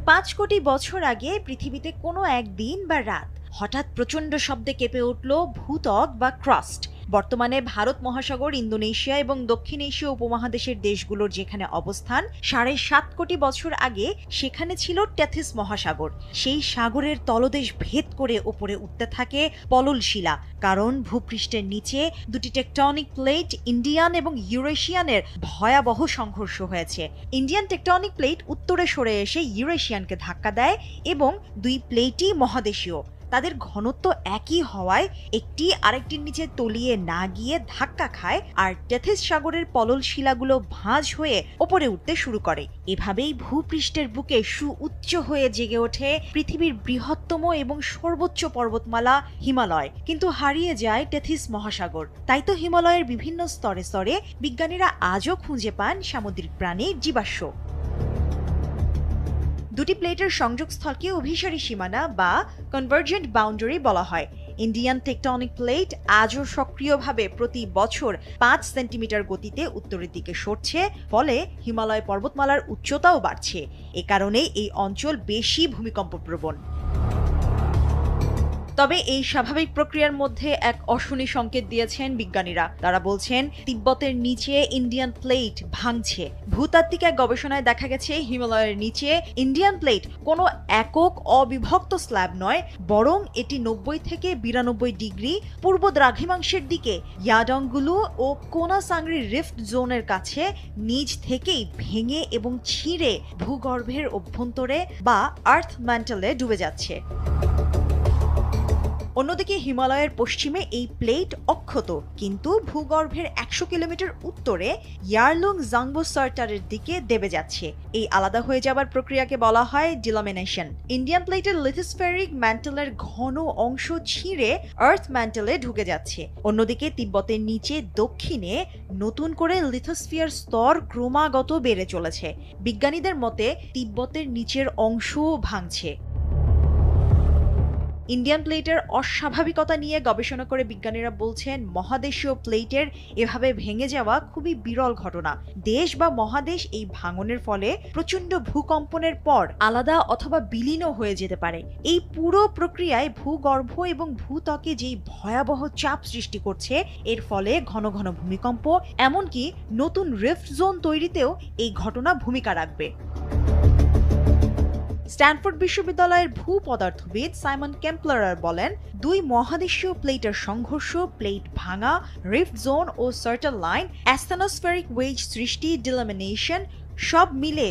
5 কোটি বছর আগে পৃথিবীতে কোনো একদিন বা রাত হঠাৎ প্রচণ্ড শব্দে কেঁপে উঠল ভূত্বক বা ক্রাস্ট। বর্তমানে ভারত মহাসাগর, ইন্দোনেশিয়া এবং দক্ষিণ এশীয় উপমহাদেশের দেশগুলোর যেখানে অবস্থান, 7.5 কোটি বছর আগে সেখানে ছিল টেথিস মহাসাগর। সেই সাগরের তলদেশ ভেদ করে ওপরে উঠতে থাকে পলল শিলা, কারণ ভূপৃষ্ঠের নিচে দুটি টেকটনিক প্লেট ইন্ডিয়ান এবং ইউরেশিয়ানের ভয়াবহ সংঘর্ষ হয়েছে। ইন্ডিয়ান টেকটনিক প্লেট উত্তরে সরে এসে ইউরেশিয়ানকে ধাক্কা দেয় এবং দুই প্লেটই মহাদেশীয়। তাদের ঘনত্ব একই হওয়ায় একটি আরেকটির নিচে তলিয়ে না গিয়ে ধাক্কা খায়, আর টেথিস সাগরের পলল শিলাগুলো ভাঁজ হয়ে ওপরে উঠতে শুরু করে। এভাবেই ভূপৃষ্ঠের বুকে সুউচ্চ হয়ে জেগে ওঠে পৃথিবীর বৃহত্তম এবং সর্বোচ্চ পর্বতমালা হিমালয়, কিন্তু হারিয়ে যায় টেথিস মহাসাগর। তাই তো হিমালয়ের বিভিন্ন স্তরে স্তরে বিজ্ঞানীরা আজও খুঁজে পান সামুদ্রিক প্রাণীর জীবাশ্ম। দুটি প্লেটের সংযোগস্থলকে অভিসারী সীমানা বা কনভার্জেন্ট বাউন্ডারি বলা হয়। ইন্ডিয়ান টেকটনিক প্লেট আজও সক্রিয়ভাবে প্রতি বছর 5 সেন্টিমিটার গতিতে উত্তরের দিকে সরছে, ফলে হিমালয় পর্বতমালার উচ্চতাও বাড়ছে। এ কারণেই এই অঞ্চল বেশি ভূমিকম্পপ্রবণ। তবে এই স্বাভাবিক প্রক্রিয়ার মধ্যে এক অশনি সংকেত দিয়েছেন বিজ্ঞানীরা। তারা বলছেন, তিব্বতের নিচে ইন্ডিয়ান প্লেট ভাঙছে। ভূতাত্ত্বিক এক গবেষণায় দেখা গেছে, হিমালয়ের নিচে ইন্ডিয়ান প্লেট কোনো একক অবিভক্ত স্ল্যাব নয়, বরং এটি 90 থেকে 92 ডিগ্রি পূর্ব দ্রাঘিমাংশের দিকে ইয়াডংগুলু ও কোনাসাংরি রিফট জোনের কাছে নিজ থেকেই ভেঙে এবং ছিঁড়ে ভূগর্ভের অভ্যন্তরে বা আর্থ ম্যান্টলে ডুবে যাচ্ছে। অন্যদিকে হিমালয়ের পশ্চিমে এই প্লেট অক্ষত, কিন্তু ভূগর্ভের 100 কিলোমিটার উত্তরে ইয়ারলুং জাংবো সার্টারের দিকে দেবে যাচ্ছে। এই আলাদা হয়ে যাবার প্রক্রিয়াকে বলা হয় ডিলামিনেশন। ইন্ডিয়ান প্লেটের লিথোস্ফেরিক ম্যান্টেলের ঘন অংশ ছিঁড়ে আর্থ ম্যান্টেলে ঢুকে যাচ্ছে। অন্যদিকে তিব্বতের নিচে দক্ষিণে নতুন করে লিথোস্ফিয়ার স্তর ক্রমাগত বেড়ে চলেছে। বিজ্ঞানীদের মতে তিব্বতের নিচের অংশও ভাঙছে। ইন্ডিয়ান প্লেটের অস্বাভাবিকতা নিয়ে গবেষণা করে বিজ্ঞানীরা বলছেন, মহাদেশীয় প্লেটের এভাবে ভেঙে যাওয়া খুবই বিরল ঘটনা। দেশ বা মহাদেশ এই ভাঙনের ফলে প্রচণ্ড ভূকম্পনের পর আলাদা অথবা বিলীনও হয়ে যেতে পারে। এই পুরো প্রক্রিয়ায় ভূগর্ভ এবং ভূত্বকে যেই ভয়াবহ চাপ সৃষ্টি করছে, এর ফলে ঘন ঘন ভূমিকম্প, এমনকি নতুন রিফট জোন তৈরিতেও এই ঘটনা ভূমিকা রাখবে। স্ট্যানফোর্ড বিশ্ববিদ্যালয়ের ভূপদার্থবিদ সাইমন কেম্পলার বলেন, দুই মহাদেশীয় প্লেটের সংঘর্ষ, প্লেট ভাঙা, রিফট জোন ও সার্টার লাইন, অ্যাস্থানোস্ফেরিক ওয়েজ সৃষ্টি, ডিলামিনেশন সব মিলে